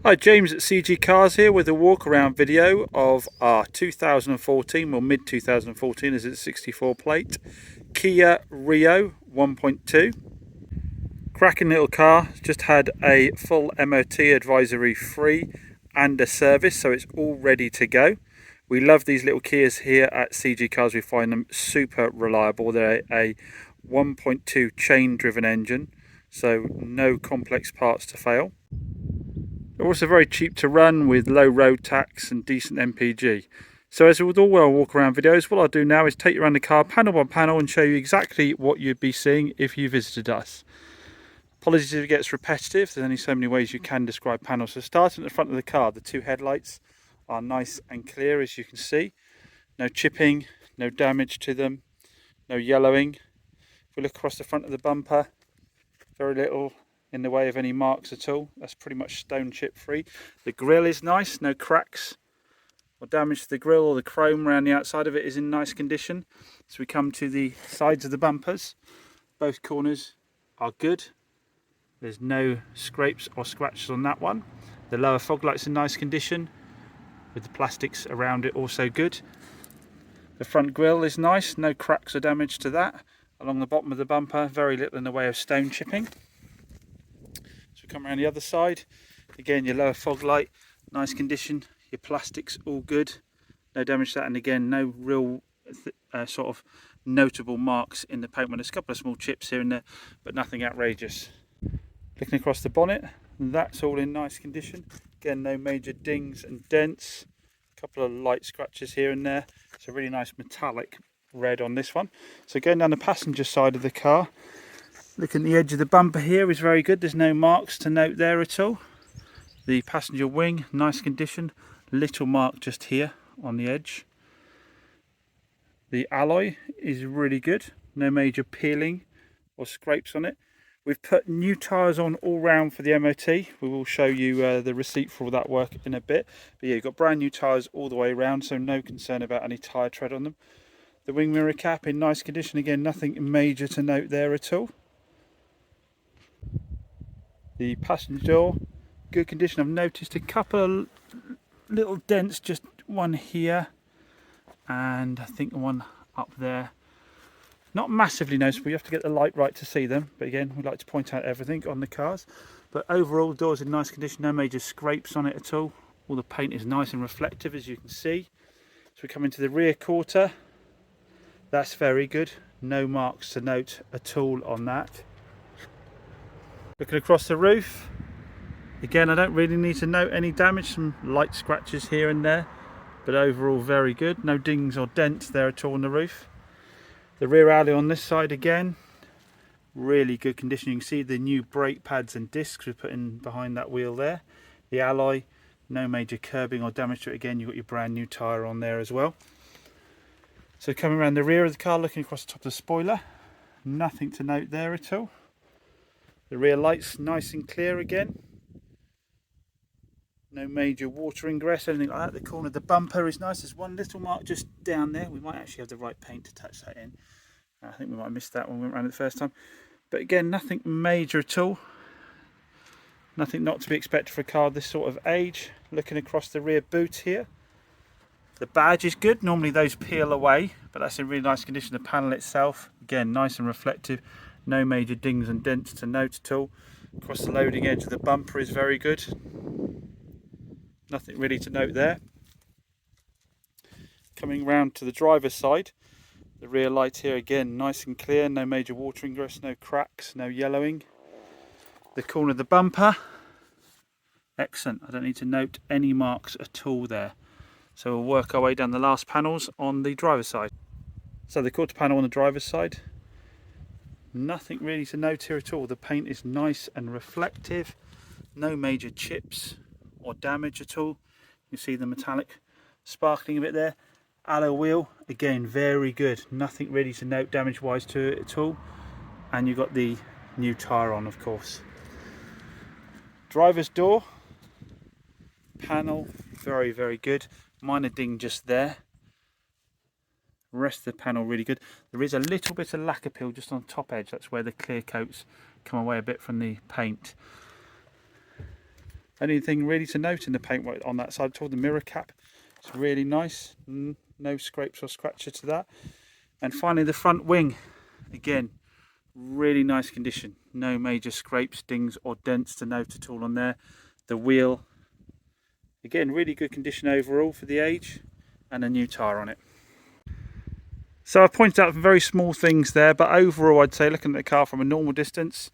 Hi, James at CG Cars here with a walk around video of our 2014, or mid 2014 as it's 64 plate, Kia Rio 1.2. Cracking little car, just had a full MOT advisory free and a service, so it's all ready to go. We love these little Kias here at CG Cars. We find them super reliable. They're a 1.2 chain driven engine, so no complex parts to fail. They're also very cheap to run with low road tax and decent MPG. So as with all our walk around videos, what I'll do now is take you around the car panel by panel and show you exactly what you'd be seeing if you visited us. Apologies if it gets repetitive, there's only so many ways you can describe panels. So starting at the front of the car, the two headlights are nice and clear, as you can see. No chipping, no damage to them, no yellowing. If we look across the front of the bumper, very little in the way of any marks at all. That's pretty much stone chip free. The grille is nice, no cracks or damage to the grille, or the chrome around the outside of it is in nice condition. So we come to the sides of the bumpers. Both corners are good. There's no scrapes or scratches on that one. The lower fog lights in nice condition, with the plastics around it also good. The front grille is nice, no cracks or damage to that. Along the bottom of the bumper, very little in the way of stone chipping. Come around the other side, again your lower fog light, nice condition, your plastics all good, no damage to that, and again no real sort of notable marks in the paint. There's a couple of small chips here and there, but nothing outrageous. Looking across the bonnet, that's all in nice condition. Again, no major dings and dents, a couple of light scratches here and there. It's a really nice metallic red on this one. So going down the passenger side of the car, looking at the edge of the bumper here is very good. There's no marks to note there at all. The passenger wing, nice condition. Little mark just here on the edge. The alloy is really good. No major peeling or scrapes on it. We've put new tyres on all round for the MOT. We will show you the receipt for all that work in a bit. But yeah, you've got brand new tyres all the way around, so no concern about any tyre tread on them. The wing mirror cap in nice condition. Again, nothing major to note there at all. The passenger door, good condition. I've noticed a couple of little dents, just one here and I think one up there. Not massively noticeable, you have to get the light right to see them, but again, we like to point out everything on the cars. But overall, the door's in nice condition, no major scrapes on it at all. All the paint is nice and reflective, as you can see. So we come into the rear quarter, that's very good, no marks to note at all on that. Looking across the roof, again I don't really need to note any damage, some light scratches here and there, but overall very good, no dings or dents there at all on the roof. The rear alley on this side again, really good condition. You can see the new brake pads and discs we put in behind that wheel there. The alloy, no major curbing or damage to it. Again, you've got your brand new tyre on there as well. So coming around the rear of the car, looking across the top of the spoiler, nothing to note there at all. The rear lights nice and clear again. No major water ingress, anything like that. The corner of the bumper is nice. There's one little mark just down there. We might actually have the right paint to touch that in. I think we might have missed that when we went around it the first time. But again, nothing major at all. Nothing not to be expected for a car this sort of age. Looking across the rear boot here. The badge is good. Normally those peel away, but that's in really nice condition. The panel itself, again, nice and reflective. No major dings and dents to note at all. Across the loading edge of the bumper is very good. Nothing really to note there. Coming round to the driver's side, the rear light here again nice and clear, no major water ingress, no cracks, no yellowing. The corner of the bumper, excellent. I don't need to note any marks at all there. So we'll work our way down the last panels on the driver's side. So the quarter panel on the driver's side, nothing really to note here at all. The paint is nice and reflective, no major chips or damage at all. You can see the metallic sparkling a bit there. Alloy wheel, again very good, nothing really to note damage wise to it at all. And you've got the new tyre on, of course. Driver's door panel, very good. Minor ding just there. Rest of the panel really good. There is a little bit of lacquer peel just on the top edge. That's where the clear coats come away a bit from the paint. Anything really to note in the paintwork on that side at all? The mirror cap, it's really nice. No scrapes or scratches to that. And finally the front wing, again, really nice condition. No major scrapes, dings or dents to note at all on there. The wheel, again, really good condition overall for the age, and a new tyre on it. So I've pointed out some very small things there, but overall I'd say, looking at the car from a normal distance,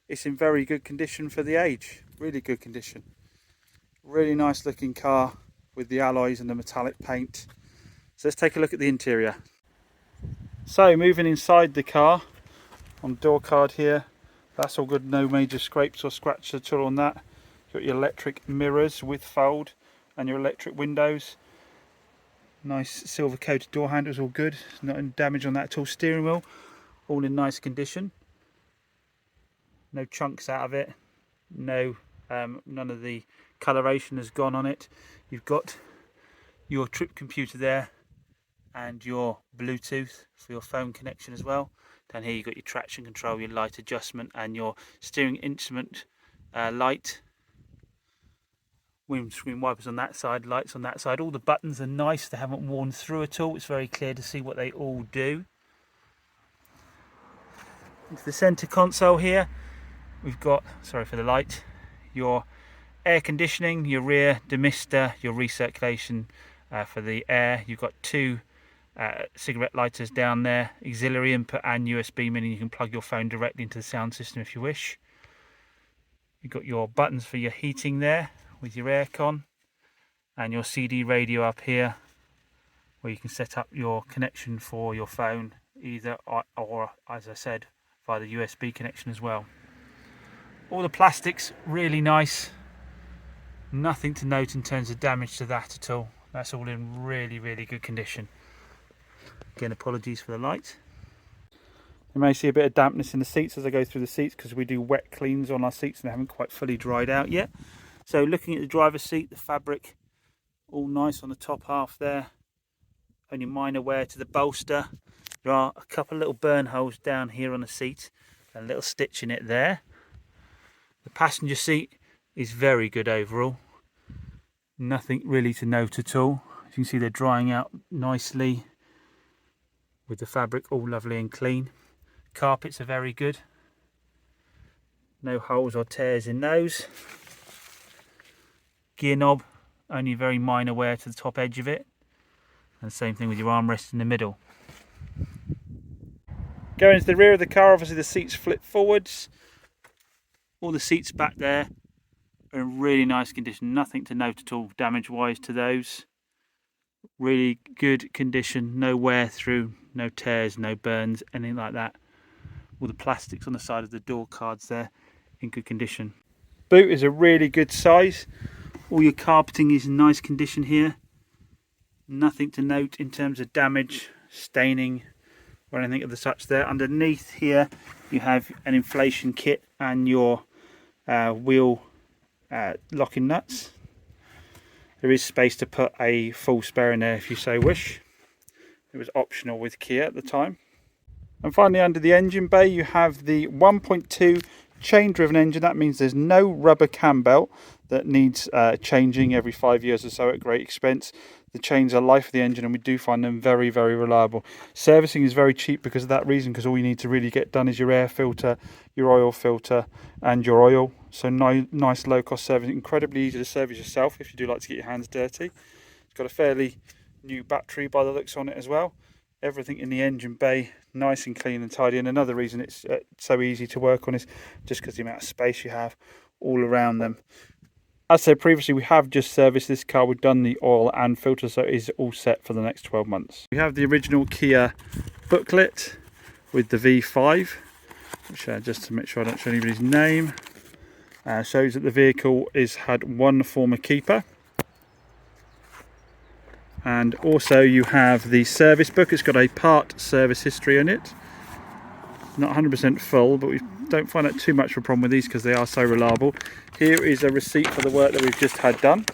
it's in very good condition for the age. Really good condition. Really nice looking car with the alloys and the metallic paint. So let's take a look at the interior. So moving inside the car, on the door card here, that's all good, no major scrapes or scratches at all on that. You've got your electric mirrors with fold and your electric windows. Nice silver coated door handles, all good, not any damage on that at all. Steering wheel, all in nice condition. No chunks out of it, no, none of the coloration has gone on it. You've got your trip computer there and your Bluetooth for your phone connection as well. Down here you've got your traction control, your light adjustment and your steering instrument light. Windscreen wipers on that side, lights on that side. All the buttons are nice, they haven't worn through at all. It's very clear to see what they all do. Into the centre console here, we've got, sorry for the light, your air conditioning, your rear demister, your recirculation for the air. You've got two cigarette lighters down there, auxiliary input and USB, meaning you can plug your phone directly into the sound system if you wish. You've got your buttons for your heating there with your aircon, and your CD radio up here where you can set up your connection for your phone, either or as I said, via the USB connection as well. All the plastics really nice, nothing to note in terms of damage to that at all. That's all in really good condition. Again, apologies for the light. You may see a bit of dampness in the seats as I go through the seats because we do wet cleans on our seats and they haven't quite fully dried out yet. So looking at the driver's seat, the fabric all nice on the top half there. Only minor wear to the bolster. There are a couple of little burn holes down here on the seat, a little stitch in it there. The passenger seat is very good overall. Nothing really to note at all. As you can see, they're drying out nicely with the fabric all lovely and clean. Carpets are very good. No holes or tears in those. Gear knob, only very minor wear to the top edge of it. And same thing with your armrest in the middle. Going to the rear of the car, obviously the seats flip forwards. All the seats back there are in really nice condition. Nothing to note at all damage wise to those. Really good condition, no wear through, no tears, no burns, anything like that. All the plastics on the side of the door cards there in good condition. Boot is a really good size. All your carpeting is in nice condition here. Nothing to note in terms of damage, staining or anything of the such there. Underneath here you have an inflation kit and your wheel locking nuts. There is space to put a full spare in there if you so wish. It was optional with Kia at the time. And finally, under the engine bay you have the 1.2 chain driven engine. That means there's no rubber cam belt that needs changing every 5 years or so at great expense. The chains are life of the engine and we do find them very reliable. Servicing is very cheap because of that reason, because all you need to really get done is your air filter, your oil filter and your oil. So nice low cost service, incredibly easy to service yourself if you do like to get your hands dirty. It's got a fairly new battery by the looks on it as well. Everything in the engine bay nice and clean and tidy, and another reason it's so easy to work on is just because the amount of space you have all around them. As said previously, we have just serviced this car. We've done the oil and filter, so it is all set for the next 12 months. We have the original Kia booklet with the V5, which just to make sure I don't show anybody's name, shows that the vehicle has had one former keeper. And also you have the service book. It's got a part service history in it. Not 100% full, but we don't find that too much of a problem with these because they are so reliable. Here is a receipt for the work that we've just had done.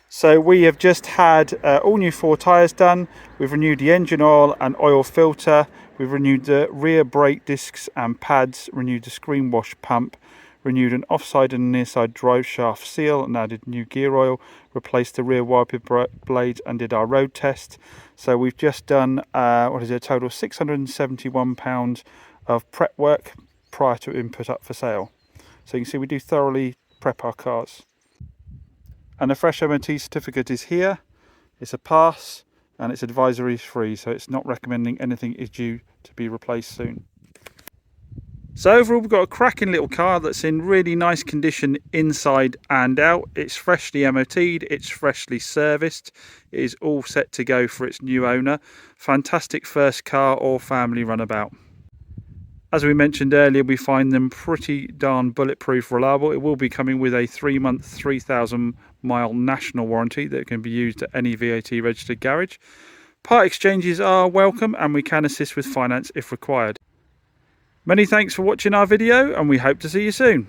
So we have just had all new 4 tyres done. We've renewed the engine oil and oil filter. We've renewed the rear brake discs and pads, renewed the screen wash pump, renewed an offside and near side drive shaft seal and added new gear oil, replaced the rear wiper blades and did our road test. So we've just done, a total of £671 of prep work prior to input up for sale. So you can see we do thoroughly prep our cars. And the fresh MOT certificate is here. It's a pass and it's advisory free, so it's not recommending anything is due to be replaced soon. So overall, we've got a cracking little car that's in really nice condition inside and out. It's freshly MOT'd, it's freshly serviced, it is all set to go for its new owner. Fantastic first car or family runabout. As we mentioned earlier, we find them pretty darn bulletproof reliable. It will be coming with a 3-month, 3,000 mile national warranty that can be used at any VAT registered garage. Part exchanges are welcome and we can assist with finance if required. Many thanks for watching our video and we hope to see you soon.